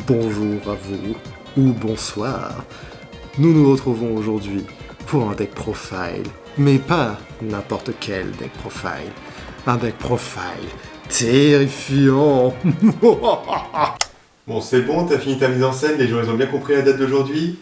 bonjour à vous, ou bonsoir. Nous nous retrouvons aujourd'hui pour un deck profile, mais pas n'importe quel deck profile. Un deck profile terrifiant. Bon, c'est bon, t'as fini ta mise en scène, les gens ils ont bien compris la date d'aujourd'hui.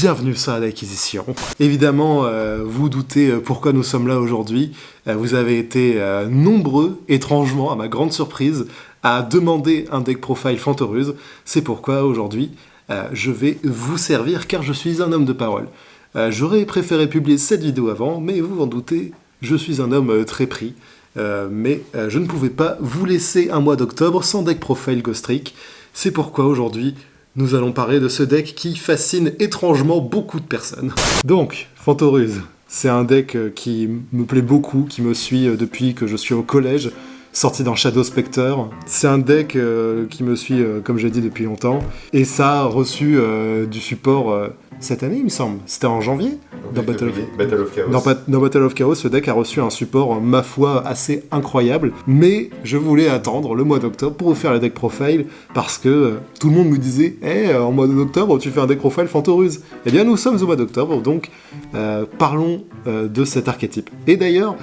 Bienvenue sur l'Acquisition. Évidemment, vous doutez pourquoi nous sommes là aujourd'hui. Vous avez été nombreux, étrangement, à ma grande surprise, à demander un deck profile Fantoruse. C'est pourquoi aujourd'hui, je vais vous servir, car je suis un homme de parole. J'aurais préféré publier cette vidéo avant, mais vous en doutez, je suis un homme très pris. Mais je ne pouvais pas vous laisser un mois d'octobre sans deck profile Ghost Trick. C'est pourquoi aujourd'hui, nous allons parler de ce deck qui fascine étrangement beaucoup de personnes. Donc, Fantoruse, c'est un deck qui me plaît beaucoup, qui me suit depuis que je suis au collège, sorti dans Shadow Spectre. C'est un deck qui me suit, comme j'ai dit, depuis longtemps, et ça a reçu du support cette année, il me semble. C'était en janvier dans Battle of Chaos. Dans Battle of Chaos, ce deck a reçu un support, ma foi, assez incroyable, mais je voulais attendre le mois d'octobre pour vous faire le deck profile, parce que tout le monde me disait « Hey, en mois d'octobre, tu fais un deck profile Fantoruse !» Eh bien, nous sommes au mois d'octobre, donc parlons de cet archétype. Et d'ailleurs,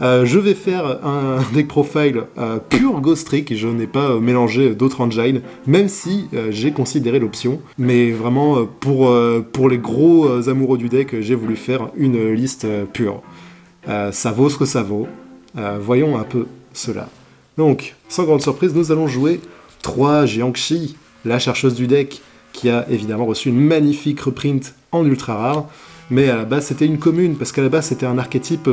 je vais faire un deck profile pur Ghost Trick, et je n'ai pas mélangé d'autres engines, même si j'ai considéré l'option. Mais vraiment, pour les gros amoureux du deck, j'ai voulu faire une liste pure. Ça vaut ce que ça vaut. Voyons un peu cela. Donc, sans grande surprise, nous allons jouer 3 Jiangshi, la chercheuse du deck, qui a évidemment reçu une magnifique reprint en ultra rare. Mais à la base c'était une commune, parce qu'à la base c'était un archétype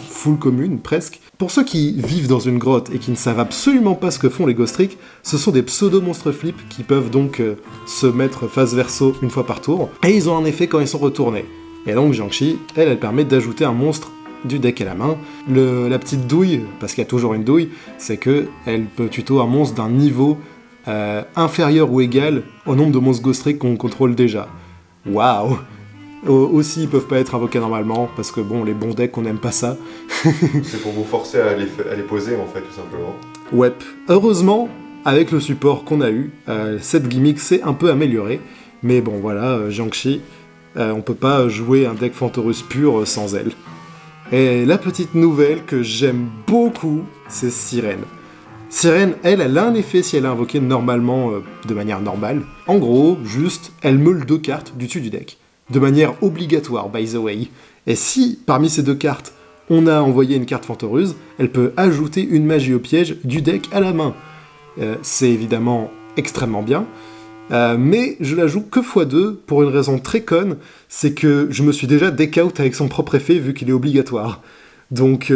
full commune, presque. Pour ceux qui vivent dans une grotte et qui ne savent absolument pas ce que font les Ghost Trick, ce sont des pseudo-monstres flip qui peuvent donc se mettre face verso une fois par tour, et ils ont un effet quand ils sont retournés. Et donc Jiangshi, elle permet d'ajouter un monstre du deck à la main. La petite douille, parce qu'il y a toujours une douille, c'est que elle peut tuto un monstre d'un niveau inférieur ou égal au nombre de monstres Ghost Trick qu'on contrôle déjà. Waouh! Aussi, ils peuvent pas être invoqués normalement, parce que bon, les bons decks, on n'aime pas ça. C'est pour vous forcer à les poser, en fait, tout simplement. Ouais. Heureusement, avec le support qu'on a eu, cette gimmick s'est un peu améliorée. Mais bon, voilà, Jiangshi, on peut pas jouer un deck Fantoruse pur sans elle. Et la petite nouvelle que j'aime beaucoup, c'est Sirène. Sirène, elle a un effet si elle est invoquée normalement, de manière normale. En gros, juste, elle meule 2 cartes du dessus du deck. De manière obligatoire, by the way. Et si, parmi ces 2 cartes, on a envoyé une carte Fantoruse, elle peut ajouter une magie au piège du deck à la main. C'est évidemment extrêmement bien, mais je la joue que x2 pour une raison très conne, c'est que je me suis déjà deck out avec son propre effet vu qu'il est obligatoire. Donc,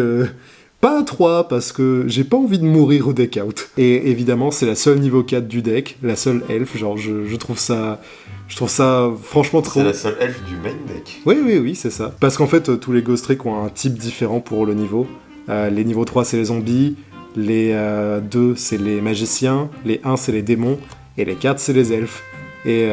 pas à 3, parce que j'ai pas envie de mourir au deck out. Et évidemment, c'est la seule niveau 4 du deck, la seule elfe, genre je trouve ça... Je trouve ça franchement trop... C'est la seule elfe du main deck. Oui, c'est ça. Parce qu'en fait, tous les Ghost Trick ont un type différent pour le niveau. Les niveaux 3, c'est les zombies, les 2, c'est les magiciens, les 1, c'est les démons, et les 4, c'est les elfes. Et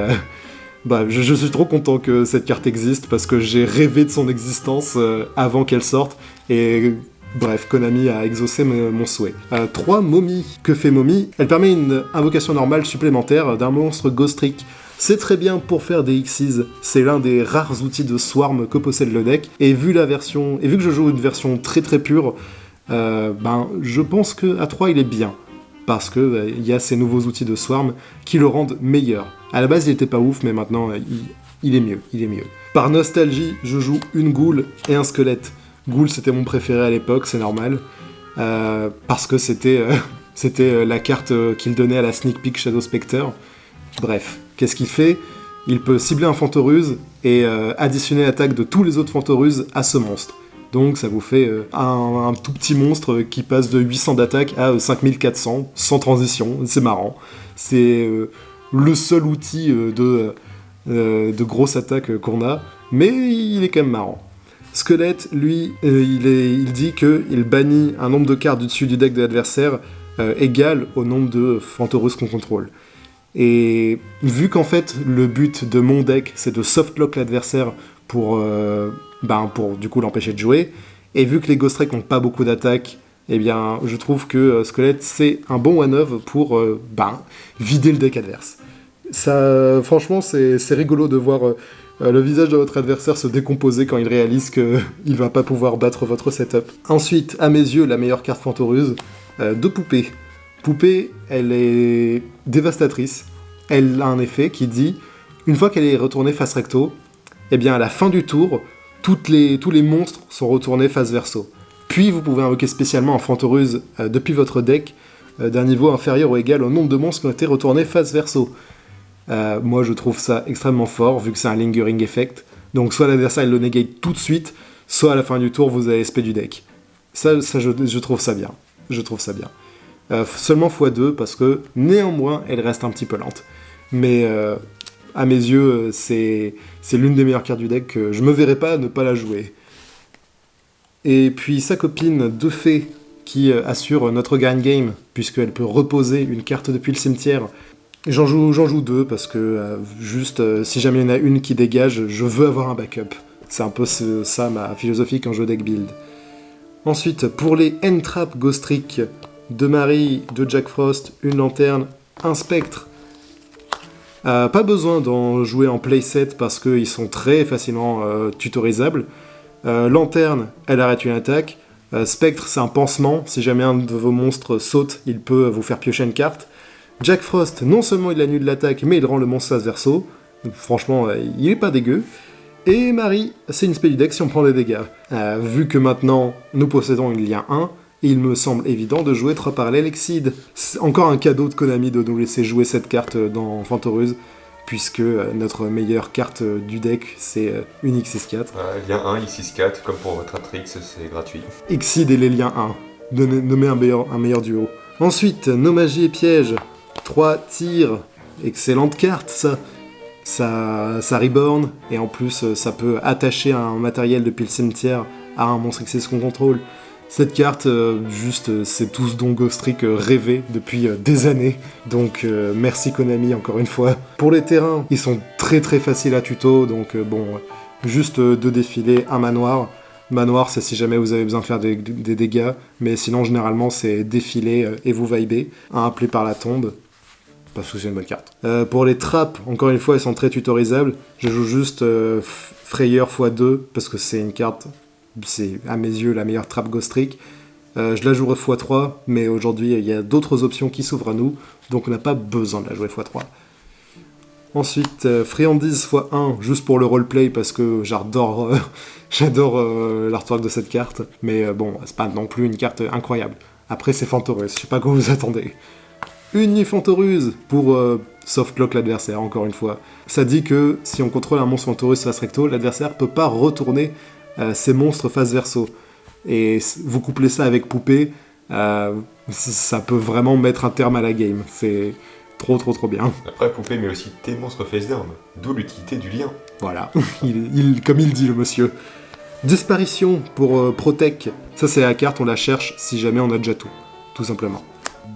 je suis trop content que cette carte existe, parce que j'ai rêvé de son existence avant qu'elle sorte, et... Bref, Konami a exaucé mon souhait. 3, Momie. Que fait Momie ? Elle permet une invocation normale supplémentaire d'un monstre Ghost Trick. C'est très bien pour faire des Xyz, c'est l'un des rares outils de Swarm que possède le deck, et vu que je joue une version très très pure, je pense que à 3 il est bien, parce que y a ces nouveaux outils de Swarm qui le rendent meilleur. À la base il était pas ouf, mais maintenant il est mieux. Par nostalgie, je joue une Ghoul et un squelette. Ghoul c'était mon préféré à l'époque, c'est normal, parce que c'était la carte qu'il donnait à la sneak peek Shadow Spectre. Bref, qu'est-ce qu'il fait ? Il peut cibler un Fantoruse et additionner l'attaque de tous les autres Fantoruse à ce monstre. Donc ça vous fait un tout petit monstre qui passe de 800 d'attaque à 5400, sans transition, c'est marrant. C'est le seul outil de grosse attaque qu'on a, mais il est quand même marrant. Squelette, lui, il dit qu'il bannit un nombre de cartes du dessus du deck de l'adversaire égal au nombre de Fantoruse qu'on contrôle. Et vu qu'en fait le but de mon deck c'est de softlock l'adversaire pour du coup l'empêcher de jouer, et vu que les Ghost Trick n'ont pas beaucoup d'attaque, eh bien, je trouve que Squelette, c'est un bon one-of pour vider le deck adverse. Ça, franchement, c'est rigolo de voir le visage de votre adversaire se décomposer quand il réalise qu'il va pas pouvoir battre votre setup. Ensuite, à mes yeux, la meilleure carte Fantoruse, de Poupée. Poupée, elle est dévastatrice. Elle a un effet qui dit, une fois qu'elle est retournée face recto, eh bien, à la fin du tour, tous les monstres sont retournés face verso. Puis, vous pouvez invoquer spécialement en Fantoruse depuis votre deck d'un niveau inférieur ou égal au nombre de monstres qui ont été retournés face verso. Moi, je trouve ça extrêmement fort, vu que c'est un lingering effect. Donc, soit l'adversaire il le negate tout de suite, soit à la fin du tour, vous avez SP du deck. Ça je trouve ça bien. Je trouve ça bien. Seulement x2, parce que, néanmoins, elle reste un petit peu lente. Mais, à mes yeux, c'est l'une des meilleures cartes du deck que je me verrais pas ne pas la jouer. Et puis, sa copine, De Fée, qui assure notre grind game, puisqu'elle peut reposer une carte depuis le cimetière. J'en joue 2 parce que si jamais il y en a une qui dégage, je veux avoir un backup. C'est un peu ça ma philosophie quand je deck build. Ensuite, pour les N-Trap Ghost Trick de Marie, de Jack Frost, une lanterne, un spectre. Pas besoin d'en jouer en playset parce qu'ils sont très facilement tutorisables. Lanterne, elle arrête une attaque. Spectre, c'est un pansement. Si jamais un de vos monstres saute, il peut vous faire piocher une carte. Jack Frost, non seulement il annule l'attaque, mais il rend le monstre face verso. Franchement, il est pas dégueu. Et Marie, c'est une spell du deck si on prend des dégâts. Vu que maintenant, nous possédons une lien 1, il me semble évident de jouer 3 parallèles Exceed. C'est encore un cadeau de Konami de nous laisser jouer cette carte dans Fantoruse, puisque notre meilleure carte du deck, c'est une X64. Lien 1, X64, comme pour votre Atrix, c'est gratuit. Exceed et les liens 1. Nommer un meilleur duo. Ensuite, nos magies et pièges. 3 tirs, excellente carte ça reborn, et en plus ça peut attacher un matériel depuis le cimetière à un monstre XS qu'on contrôle. Cette carte, c'est tout ce dont Ghost Trick rêvait depuis des années, donc merci Konami encore une fois. Pour les terrains, ils sont très très faciles à tuto, donc juste 2 défilés, un manoir. Manoir, c'est si jamais vous avez besoin de faire des dégâts, mais sinon généralement c'est défiler et vous vibez. Un appelé par la tombe, parce que c'est une bonne carte. Pour les trappes, encore une fois, elles sont très tutorisables. Je joue juste Frayeur x2, parce que c'est une carte, c'est à mes yeux la meilleure trappe Ghost Trick. Je la jouerai x3, mais aujourd'hui il y a d'autres options qui s'ouvrent à nous, donc on n'a pas besoin de la jouer x3. Ensuite, Friandise x1, juste pour le roleplay, parce que j'adore l'artwork de cette carte, mais bon, c'est pas non plus une carte incroyable. Après, c'est Fantoruse, je sais pas quoi vous attendez. Une nuit Fantoruse pour softlock l'adversaire, encore une fois. Ça dit que si on contrôle un monstre Fantoruse face recto, l'adversaire peut pas retourner ses monstres face verso. Et vous couplez ça avec Poupée, ça peut vraiment mettre un terme à la game. C'est trop bien. Après, Poupée met aussi tes monstres face down, d'où l'utilité du lien. Voilà, comme il dit le monsieur. Disparition pour Protec, ça c'est la carte, on la cherche si jamais on a déjà tout simplement.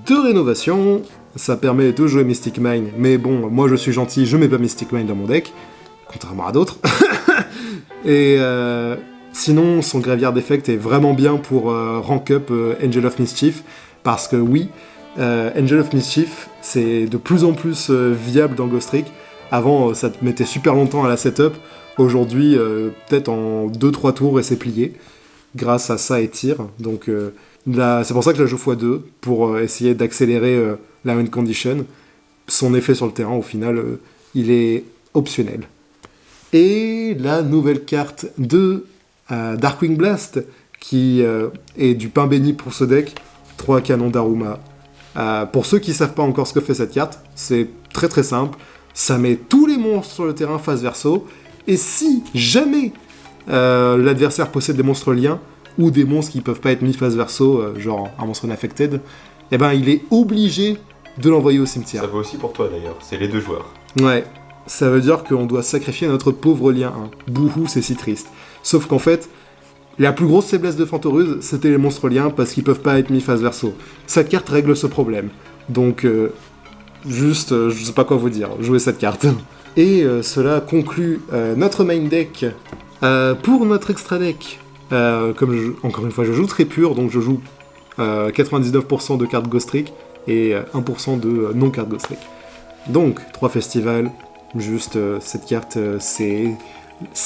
De rénovation, ça permet de jouer Mystic Mine, mais bon, moi je suis gentil, je mets pas Mystic Mine dans mon deck, contrairement à d'autres. Et sinon, son Graveyard Effect est vraiment bien pour rank up Angel of Mischief, parce que oui, Angel of Mischief, c'est de plus en plus viable dans Ghost Trick. Avant, ça te mettait super longtemps à la setup, aujourd'hui, peut-être en 2-3 tours et c'est plié, grâce à ça et tir, donc... c'est pour ça que je la joue x2, pour essayer d'accélérer la win condition. Son effet sur le terrain, au final, il est optionnel. Et la nouvelle carte de Darkwing Blast, qui est du pain béni pour ce deck, 3 canons d'Aruma. Pour ceux qui ne savent pas encore ce que fait cette carte, c'est très très simple. Ça met tous les monstres sur le terrain face verso, et si jamais l'adversaire possède des monstres liens, ou des monstres qui peuvent pas être mis face verso, genre un monstre unaffected, eh ben il est obligé de l'envoyer au cimetière. Ça vaut aussi pour toi d'ailleurs, c'est les 2 joueurs. Ouais, ça veut dire qu'on doit sacrifier notre pauvre lien 1. Bouhou, c'est si triste. Sauf qu'en fait, la plus grosse faiblesse de Fantoruse, c'était les monstres liens parce qu'ils peuvent pas être mis face verso. Cette carte règle ce problème. Donc, je sais pas quoi vous dire, jouez cette carte. Et cela conclut notre main deck. Pour notre extra deck, encore une fois, je joue très pur, donc je joue 99% de cartes Ghost Trick et 1% de non-cartes Ghost Trick. Donc, 3 festivals, juste cette carte, c'est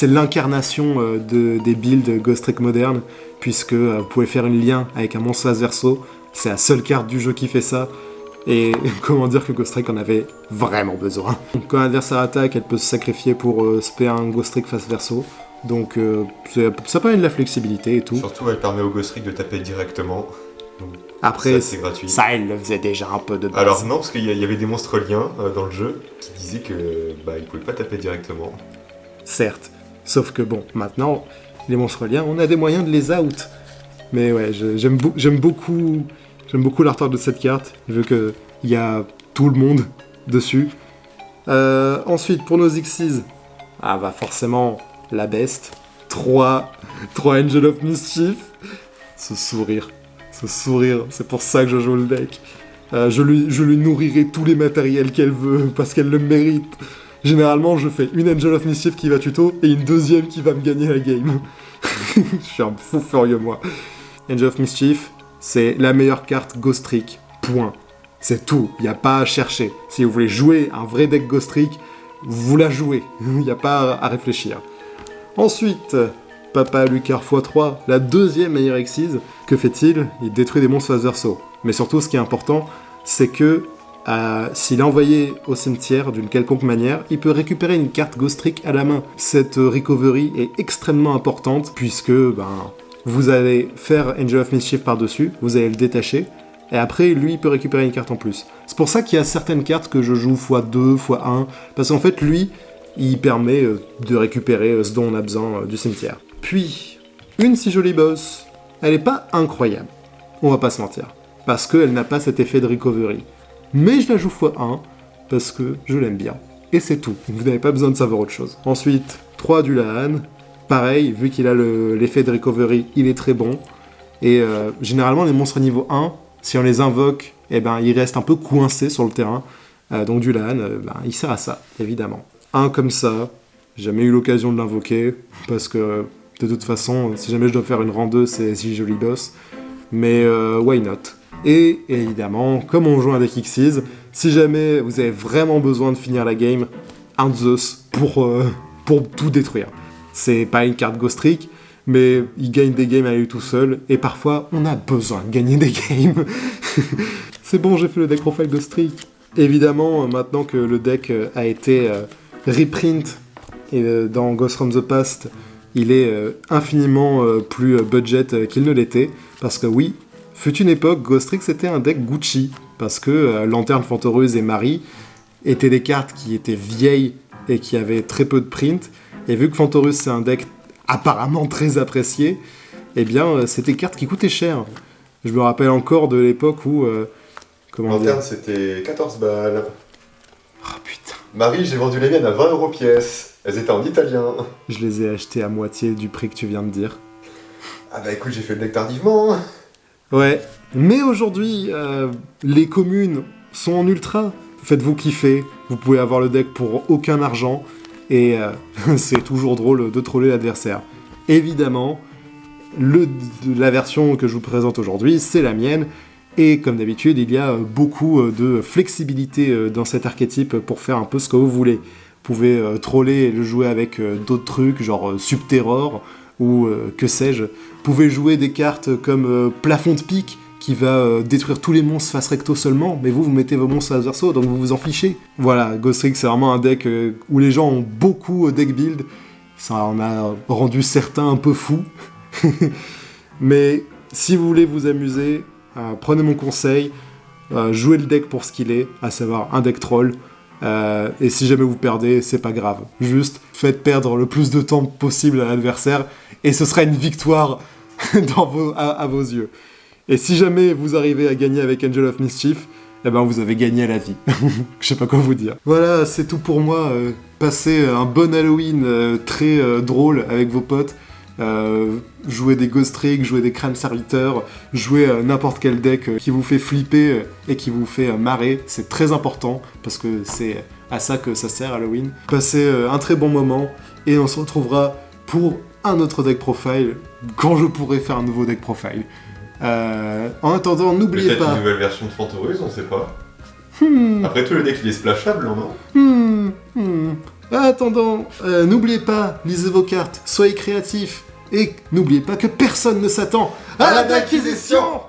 l'incarnation des builds Ghost Trick modernes, puisque vous pouvez faire une lien avec un monstre face verso, c'est la seule carte du jeu qui fait ça, et comment dire que Ghost Trick en avait vraiment besoin. Quand l'adversaire attaque, elle peut se sacrifier pour spé un Ghost Trick face verso, donc ça permet de la flexibilité et tout. Surtout, elle permet au Ghost Trick de taper directement. Donc, après, c'est gratuit. Ça, elle le faisait déjà un peu de base. Alors non, parce qu'il y avait des monstres liens dans le jeu qui disaient que ils pouvaient pas taper directement. Certes, sauf que bon, maintenant, les monstres liens, on a des moyens de les out. Mais ouais, j'aime beaucoup l'artwork de cette carte, vu qu'il y a tout le monde dessus. Ensuite, pour nos Xyz, forcément, la best. 3 Angel of Mischief. Ce sourire, c'est pour ça que je joue le deck. Je lui nourrirai tous les matériels qu'elle veut, parce qu'elle le mérite. Généralement, je fais une Angel of Mischief qui va tuto, et une deuxième qui va me gagner la game. Je suis un fou furieux, moi. Angel of Mischief, c'est la meilleure carte Ghost Trick, point. C'est tout, il n'y a pas à chercher. Si vous voulez jouer un vrai deck Ghost Trick, vous la jouez, il n'y a pas à réfléchir. Ensuite, Papa Lucar x3, la deuxième meilleure Xyz. Que fait-il ? Il détruit des monstres face verso. Mais surtout, ce qui est important, c'est que s'il est envoyé au cimetière d'une quelconque manière, il peut récupérer une carte Ghost Trick à la main. Cette recovery est extrêmement importante, puisque vous allez faire Angel of Mischief par-dessus, vous allez le détacher, et après, lui, il peut récupérer une carte en plus. C'est pour ça qu'il y a certaines cartes que je joue x2, x1, parce qu'en fait, lui, il permet de récupérer ce dont on a besoin du cimetière. Puis, une si jolie boss, elle est pas incroyable, on va pas se mentir, parce qu'elle n'a pas cet effet de recovery. Mais je la joue x1, parce que je l'aime bien. Et c'est tout, vous n'avez pas besoin de savoir autre chose. Ensuite, 3 du Lahan, pareil, vu qu'il a l'effet de recovery, il est très bon. Et généralement, les monstres niveau 1, si on les invoque, ils restent un peu coincés sur le terrain. Donc du Lahan, il sert à ça, évidemment. Un comme ça, j'ai jamais eu l'occasion de l'invoquer, parce que de toute façon, si jamais je dois faire une rang 2, c'est si joli boss. Mais why not ? Et évidemment, comme on joue un deck Xyz, si jamais vous avez vraiment besoin de finir la game, un Zeus pour tout détruire. C'est pas une carte Ghost Trick, mais il gagne des games à lui tout seul, et parfois on a besoin de gagner des games. C'est bon, j'ai fait le deck profile Ghost Trick. Évidemment, maintenant que le deck a été reprint dans Ghost from the Past, il est infiniment plus budget qu'il ne l'était, parce que oui, fut une époque, Ghost Trick c'était un deck Gucci, parce que Lanterne Fantoreuse et Marie étaient des cartes qui étaient vieilles et qui avaient très peu de print, et vu que Fantoreuse c'est un deck apparemment très apprécié, c'était des cartes qui coûtaient cher. Je me rappelle encore de l'époque où... Lanterne c'était 14 balles. Oh putain. Marie, j'ai vendu les miennes à 20 € pièce. Elles étaient en italien. Je les ai achetées à moitié du prix que tu viens de dire. Ah bah écoute, j'ai fait le deck tardivement. Ouais, mais aujourd'hui, les communes sont en ultra. Faites-vous kiffer, vous pouvez avoir le deck pour aucun argent, et c'est toujours drôle de troller l'adversaire. Évidemment, la version que je vous présente aujourd'hui, c'est la mienne, et comme d'habitude, il y a beaucoup de flexibilité dans cet archétype pour faire un peu ce que vous voulez. Vous pouvez troller et le jouer avec d'autres trucs, genre Subterror, ou que sais-je. Vous pouvez jouer des cartes comme Plafond de Pique, qui va détruire tous les monstres face recto seulement, mais vous mettez vos monstres face verso, donc vous vous en fichez. Voilà, Ghost Trick, c'est vraiment un deck où les gens ont beaucoup deck build. Ça en a rendu certains un peu fous. Mais si vous voulez vous amuser, prenez mon conseil, jouez le deck pour ce qu'il est, à savoir un deck troll. Et si jamais vous perdez, c'est pas grave. Juste faites perdre le plus de temps possible à l'adversaire, et ce sera une victoire à vos yeux. Et si jamais vous arrivez à gagner avec Angel of Mischief, vous avez gagné à la vie. Je sais pas quoi vous dire. Voilà, c'est tout pour moi. Passez un bon Halloween très drôle avec vos potes. Jouez des Ghost Trick, jouez des crânes serviteurs, jouez n'importe quel deck qui vous fait flipper et qui vous fait marrer. C'est très important, parce que c'est à ça que ça sert Halloween. Passez un très bon moment, et on se retrouvera pour un autre deck profile, quand je pourrai faire un nouveau deck profile. En attendant, n'oubliez Peut-être pas... une nouvelle version de Fantoruse, on sait pas. Après tout, le deck il est splashable, non? En attendant, n'oubliez pas, lisez vos cartes, soyez créatifs, et n'oubliez pas que personne ne s'attend à la d'acquisition.